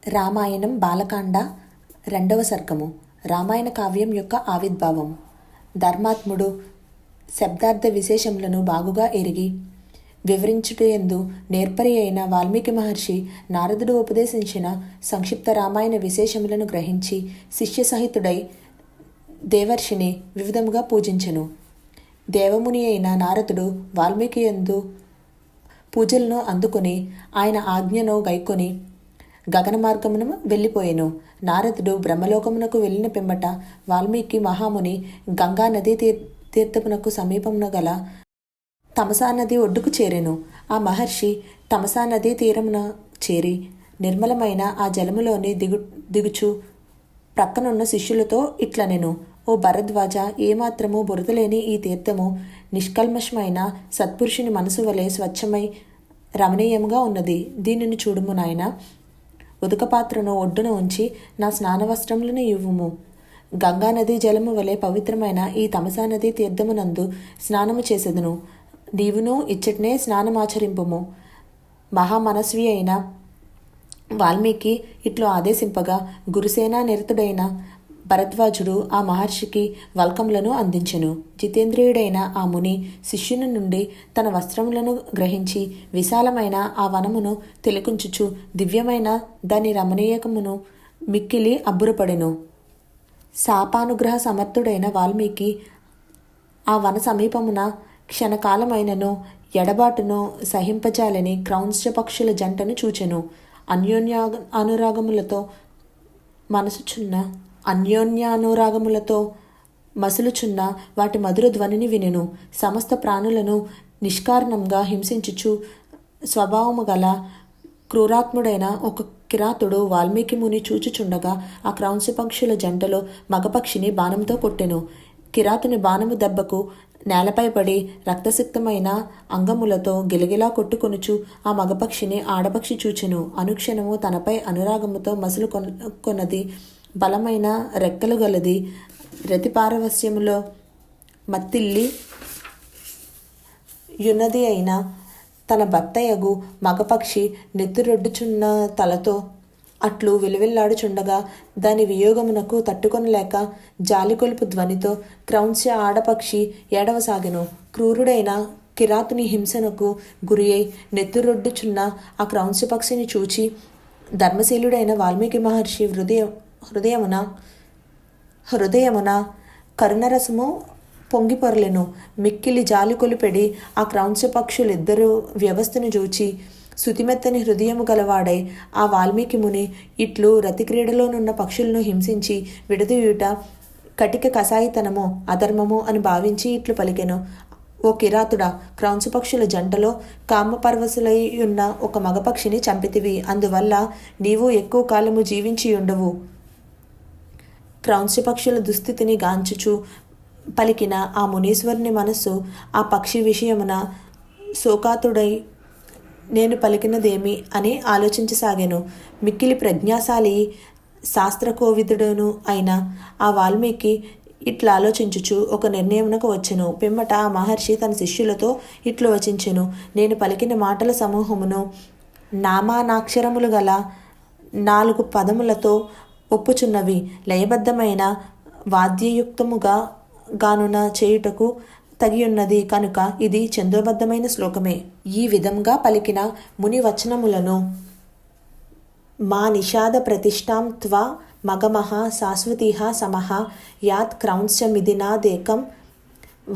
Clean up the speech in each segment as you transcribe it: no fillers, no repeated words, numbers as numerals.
రామాయణం బాలకాండ 2వ సర్గము. రామాయణ కావ్యం యొక్క ఆవిర్భావం. ధర్మాత్ముడు శబ్దార్థ విశేషములను బాగుగా ఎరిగి వివరించుటయందు నేర్పరి అయిన వాల్మీకి మహర్షి నారదుడు ఉపదేశించిన సంక్షిప్త రామాయణ విశేషములను గ్రహించి శిష్యసహితుడై దేవర్షిని వివిధముగా పూజించెను. దేవముని అయిన నారదుడు వాల్మీకి యందు పూజలను అందుకొని ఆయన ఆజ్ఞను గైకొని గగన మార్గమును వెళ్ళిపోయెను. నారదుడు బ్రహ్మలోకమునకు వెళ్ళిన పిమ్మట వాల్మీకి మహాముని గంగా నదీ తీర్థమునకు సమీపమున గల తమసా నది ఒడ్డుకు చేరెను. ఆ మహర్షి తమసా నదీ తీరమున చేరి నిర్మలమైన ఆ జలములోని దిగుచు ప్రక్కనున్న శిష్యులతో ఇట్లనెను: ఓ భరద్వాజ, ఏమాత్రము బురదలేని ఈ తీర్థము నిష్కల్మషమైన సత్పురుషుని మనసు వలె స్వచ్ఛమై రమణీయముగా ఉన్నది. దీనిని చూడుము నాయన. ఉదకపాత్రను ఒడ్డున ఉంచి నా స్నానవస్త్రములను ఇవ్వుము. గంగానదీ జలము వలె పవిత్రమైన ఈ తమసా నదీ తీర్థమునందు స్నానము చేసేదను. నీవును ఇచ్చటనే స్నానమాచరింపుము. మహామనస్వి అయిన వాల్మీకి ఇట్లు ఆదేశింపగా గురుసేనా నిరతుడైన భరద్వాజుడు ఆ మహర్షికి వల్కములను అందించెను. జితేంద్రియుడైన ఆ ముని శిష్యుని నుండి తన వస్త్రములను గ్రహించి విశాలమైన ఆ వనమును తిలకించుచు దివ్యమైన దాని రమణీయకమును మిక్కిలి అబ్బురపడెను. శాపానుగ్రహ సమర్థుడైన వాల్మీకి ఆ వన సమీపమున క్షణకాలమైనను ఎడబాటును సహింపజాలని క్రౌంశ పక్షుల జంటను చూచెను. అన్యోన్యానురాగములతో మసులుచున్న వాటి మధుర ధ్వనిని వినెను. సమస్త ప్రాణులను నిష్కారణంగా హింసించుచు స్వభావము గల క్రూరాత్ముడైన ఒక కిరాతుడు వాల్మీకి ముని చూచుచుండగా ఆ క్రౌంశ పక్షుల జంటలో మగపక్షిని బాణంతో కొట్టెను. కిరాతుని బాణము దెబ్బకు నేలపై పడి రక్తసిక్తమైన అంగములతో గిలగిలా కొట్టుకొనుచు ఆ మగపక్షిని ఆడపక్షి చూచెను. అనుక్షణము తనపై అనురాగముతో మసులు కొన్నది, బలమైన రెక్కలు గలది, రతిపారవస్యములో మత్తిల్లి యున్నది అయిన తన భర్తయగు మగపక్షి నెత్తురొడ్డుచున్న తలతో అట్లు విలువిల్లాడుచుండగా దాని వియోగమునకు తట్టుకొనలేక జాలికొలుపు ధ్వనితో క్రౌంశ ఆడపక్షి ఏడవసాగెను. క్రూరుడైన కిరాతుని హింసనకు గురి అయి నెత్తురొడ్డుచున్న ఆ క్రౌంశ పక్షిని చూచి ధర్మశీలుడైన వాల్మీకి మహర్షి హృదయమున కరుణరసము పొంగిపొరలెను. మిక్కిలి జాలి కొలిపెడి ఆ క్రౌంశ పక్షులిద్దరూ వ్యవస్థను చూచి శుతిమెత్తని హృదయము గలవాడై ఆ వాల్మీకి ముని ఇట్లు రతిక్రీడలోనున్న పక్షులను హింసించి విడదీయుట కటిక కసాయితనము, అధర్మము అని భావించి ఇట్లు పలికెను: ఓ కిరాతుడా, క్రౌంశపక్షుల జంటలో కామపరవశులై ఉన్న ఒక మగపక్షిని చంపితివి. అందువల్ల నీవు ఎక్కువ కాలము జీవించి ఉండవు. క్రౌంశపక్షుల దుస్థితిని గాంచుచు పలికిన ఆ మునీశ్వరుని మనస్సు ఆ పక్షి విషయమున శోకాతుడై నేను పలికినదేమి అని ఆలోచించసాగాను. మిక్కిలి ప్రజ్ఞాశాలి శాస్త్రకోవిదుడును అయిన ఆ వాల్మీకి ఇట్లా ఆలోచించుచు ఒక నిర్ణయమునకు వచ్చెను. పిమ్మట ఆ మహర్షి తన శిష్యులతో ఇట్లు వచించెను: నేను పలికిన మాటల సమూహమును నామానాక్షరములు గల 4 పదములతో ఒప్పుచున్నవి. లయబద్ధమైన వాద్యయుక్తముగా గానున చేయుటకు తగియున్నది కనుక ఇది ఛందోబద్ధమైన శ్లోకమే. ఈ విధంగా పలికిన ముని వచనములను మా నిషాద ప్రతిష్టాం త్వ మగమహ శాశ్వతీహ సమహ యాత్ క్రౌంశమిదినాదేకం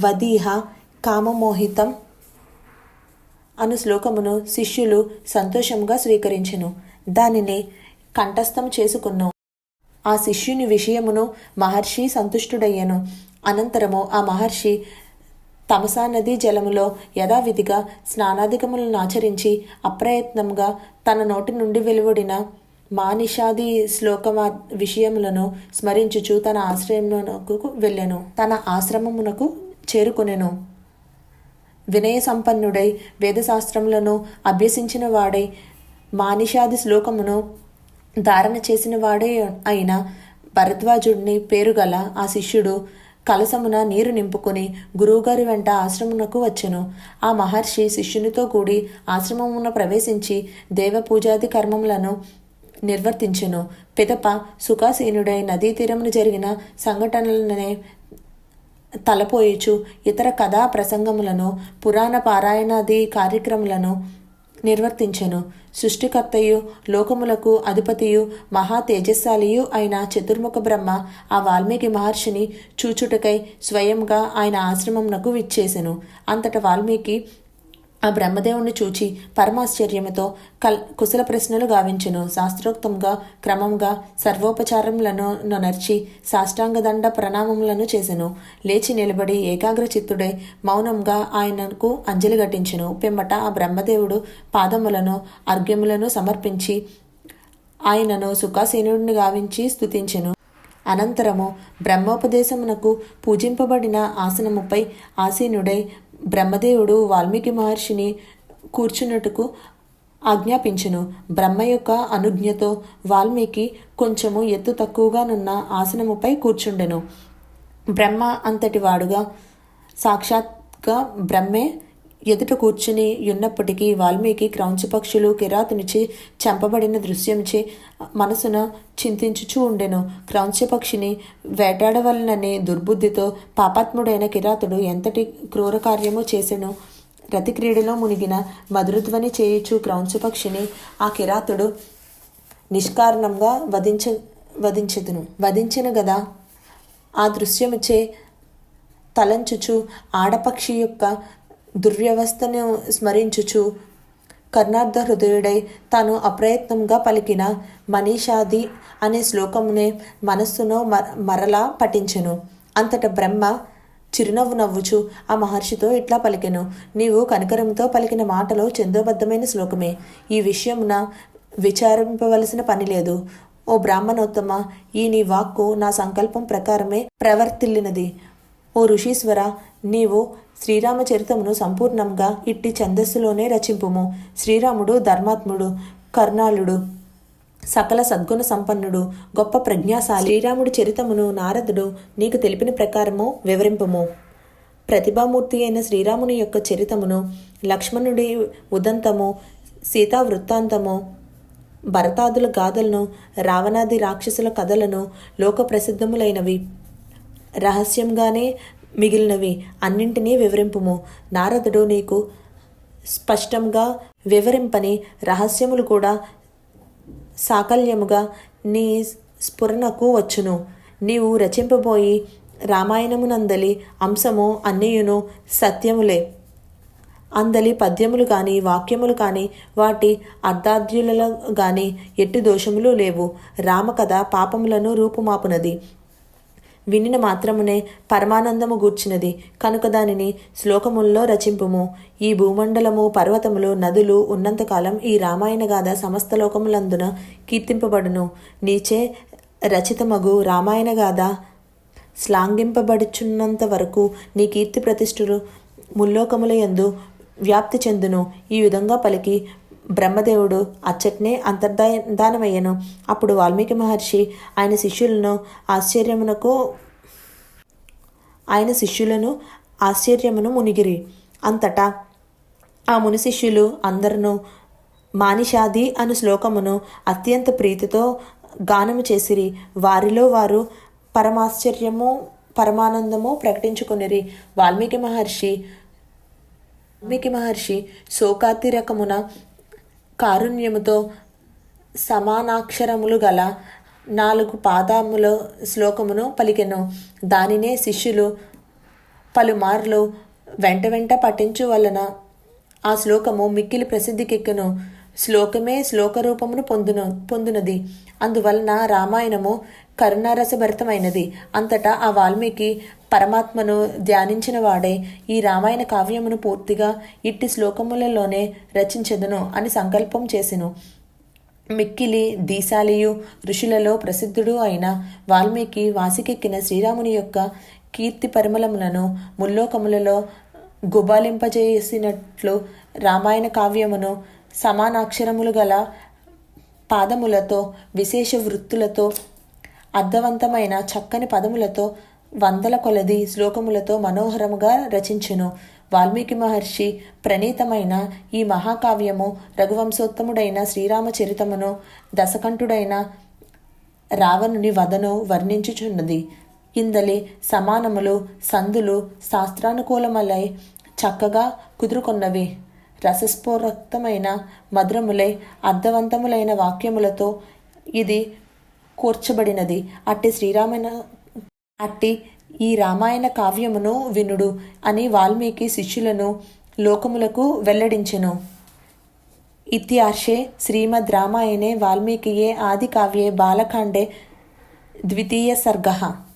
వదీహ కామమోహితం అను శ్లోకమును శిష్యులు సంతోషంగా స్వీకరించెను. దానిని కంఠస్థం చేసుకున్నాను. ఆ శిష్యుని విషయమును మహర్షి సంతుష్టుడయ్యను. అనంతరము ఆ మహర్షి తమసా నదీ జలములో యథావిధిగా స్నానాధికములను ఆచరించి అప్రయత్నంగా తన నోటి నుండి వెలువడిన మానిషాది శ్లోకమా విషయములను స్మరించుచు తన ఆశ్రమమునకు చేరుకొనెను. వినయ సంపన్నుడై వేదశాస్త్రములను అభ్యసించిన వాడై మానిషాది శ్లోకమును ధారణ చేసిన వాడే అయిన భరద్వాజుడిని పేరుగల ఆ శిష్యుడు కలసమున నీరు నింపుకొని గురువుగారి వెంట ఆశ్రమునకు వచ్చెను. ఆ మహర్షి శిష్యునితో కూడి ఆశ్రమమున ప్రవేశించి దేవ పూజాది కర్మములను నిర్వర్తించెను. పిదప సుఖాసీనుడై నదీ తీరమున జరిగిన సంఘటనలనే తలపోయిచు ఇతర కథా ప్రసంగములను, పురాణ పారాయణాది కార్యక్రమాలను నిర్వర్తించెను. సృష్టికర్తయు లోకములకు అధిపతియు మహా తేజస్శాలియు అయిన చతుర్ముఖ బ్రహ్మ ఆ వాల్మీకి మహర్షిని చూచుటకై స్వయంగా ఆయన ఆశ్రమమునకు విచ్చేసెను. అంతట వాల్మీకి ఆ బ్రహ్మదేవుణ్ణి చూచి పరమాశ్చర్యముతో కుశల ప్రశ్నలు గావించెను. శాస్త్రోక్తంగా క్రమంగా సర్వోపచారములను నొనర్చి సాష్టాంగదండ ప్రణామములను చేసెను. లేచి నిలబడి ఏకాగ్ర చిత్తుడై మౌనంగా ఆయనకు అంజలి ఘటించెను. పిమ్మట ఆ బ్రహ్మదేవుడు పాదములను అర్ఘ్యములను సమర్పించి ఆయనను సుఖాసీనుడిని గావించి స్తుతించెను. అనంతరము బ్రహ్మోపదేశమునకు పూజింపబడిన ఆసనముపై ఆసీనుడై బ్రహ్మదేవుడు వాల్మీకి మహర్షిని కూర్చున్నట్టుకు ఆజ్ఞాపించెను. బ్రహ్మ యొక్క అనుజ్ఞతో వాల్మీకి కొంచెము ఎత్తు తక్కువగానున్న ఆసనముపై కూర్చుండెను. బ్రహ్మ అంతటి వాడుగా సాక్షాత్గా బ్రహ్మే ఎదుట కూర్చుని ఉన్నప్పటికీ వాల్మీకి క్రౌంచపక్షులు కిరాతునిచి చంపబడిన దృశ్యంచే మనసున చింతించుచూ ఉండెను. క్రౌంచపక్షిని వేటాడవలననే దుర్బుద్ధితో పాపాత్ముడైన కిరాతుడు ఎంతటి క్రూర కార్యము చేసెను. రతిక్రీడలో మునిగిన మధురధ్వని చేయుచు క్రౌంచపక్షిని ఆ కిరాతుడు నిష్కారణంగా వధించెను గదా. ఆ దృశ్యముచే తలంచుచు ఆడపక్షి యొక్క దుర్వ్యవస్థను స్మరించుచు కర్ణార్థ హృదయుడై తాను అప్రయత్నంగా పలికిన మనీషాది అనే శ్లోకమునే మనస్సును మరలా పఠించెను. అంతట బ్రహ్మ చిరునవ్వు నవ్వుచు ఆ మహర్షితో ఇట్లా పలికెను. నీవు కనికరంతో పలికిన మాటలో చందోబద్ధమైన శ్లోకమే. ఈ విషయమున విచారింపవలసిన పని లేదు. ఓ బ్రాహ్మణోత్తమ, ఈ నీ వాక్కు నా సంకల్పం ప్రకారమే ప్రవర్తిల్లినది. ఓ ఋషీశ్వర, నీవు శ్రీరామచరితమును సంపూర్ణంగా ఇట్టి ఛందస్సులోనే రచింపుము. శ్రీరాముడు ధర్మాత్ముడు, కర్ణాళుడు, సకల సద్గుణ సంపన్నుడు, గొప్ప ప్రజ్ఞాశాలి. శ్రీరాముడి చరితమును నారదుడు నీకు తెలిపిన ప్రకారము వివరింపుము. ప్రతిభామూర్తి అయిన శ్రీరాముని యొక్క చరితమును, లక్ష్మణుడి ఉదంతము, సీతా వృత్తాంతము, భరతాదుల గాథలను, రావణాది రాక్షసుల కథలను, లోక ప్రసిద్ధములైనవి రహస్యంగానే మిగిలినవి అన్నింటినీ వివరింపుము. నారదుడు నీకు స్పష్టంగా వివరింపని రహస్యములు కూడా సాకల్యముగా నీ స్ఫురణకు వచ్చును. నీవు రచింపబోయి రామాయణమునందలి అంశము అన్నియును సత్యములే. అందలి పద్యములు కానీ వాక్యములు కానీ వాటి అర్ధాద్యులలో కానీ ఎట్టి దోషములు లేవు. రామకథ పాపములను రూపుమాపునది, వినిన మాత్రమునే పరమానందము గూర్చినది కనుక దానిని శ్లోకముల్లో రచింపుము. ఈ భూమండలము, పర్వతములు, నదులు ఉన్నంతకాలం ఈ రామాయణ గాథ సమస్త లోకములందున కీర్తింపబడును. నీచే రచితమగు రామాయణ గాథ శ్లాఘింపబడుచున్నంత వరకు నీ కీర్తి ప్రతిష్ఠులు ముల్లోకముల యందు వ్యాప్తి చెందును. ఈ విధంగా పలికి బ్రహ్మదేవుడు అచ్చట్నే అంతర్ధానమయ్యను. అప్పుడు వాల్మీకి మహర్షి ఆయన శిష్యులను ఆశ్చర్యమును మునిగిరి. అంతటా ఆ ముని శిష్యులు అందరూ మానిషాది అను శ్లోకమును అత్యంత ప్రీతితో గానము చేసిరి. వారిలో వారు పరమానందము ప్రకటించుకొనిరి. వాల్మీకి మహర్షి శోకాతిరకమున కారుణ్యముతో సమానాక్షరములు గల 4 పాదముల శ్లోకమును పలికెను. దానినే శిష్యులు పలుమార్లు వెంట పఠించు వలన ఆ శ్లోకము మిక్కిలి ప్రసిద్ధికెక్కును. శ్లోకమే శ్లోకరూపమును పొందునది. అందువలన రామాయణము కరుణారసభరితమైనది. అంతటా ఆ వాల్మీకి పరమాత్మను ధ్యానించిన వాడే ఈ రామాయణ కావ్యమును పూర్తిగా ఇట్టి శ్లోకములలోనే రచించెదను అని సంకల్పం చేసెను. మిక్కిలి దీశాలియు ఋషులలో ప్రసిద్ధుడు అయిన వాల్మీకి వాసికెక్కిన శ్రీరాముని యొక్క కీర్తి పరిమళములను ముల్లోకములలో గుబాలింపజేసినట్లు రామాయణ కావ్యమును సమానాక్షరములు గల పాదములతో, విశేష వృత్తులతో, అర్థవంతమైన చక్కని పదములతో, వందల కొలది శ్లోకములతో మనోహరముగా రచించెను. వాల్మీకి మహర్షి ప్రణీతమైన ఈ మహాకావ్యము రఘువంశోత్తముడైన శ్రీరామచరితమును దశకంఠుడైన రావణుని వదను వర్ణించుచున్నది. ఇందలి సమానములు సందులు శాస్త్రానుకూలములై చక్కగా కుదురుకొన్నవి. రసస్ఫూరక్తమైన మధురములై అర్థవంతములైన వాక్యములతో ఇది కూర్చబడినది. అట్టి ఈ రామాయణ కావ్యమును వినుడు అని వాల్మీకి శిష్యులను లోకములకు వెల్లడించెను. ఇత్యార్షే శ్రీమద్ రామాయణే వాల్మీకియే ఆదికావ్యే బాలకాండే ద్వితీయ సర్గః.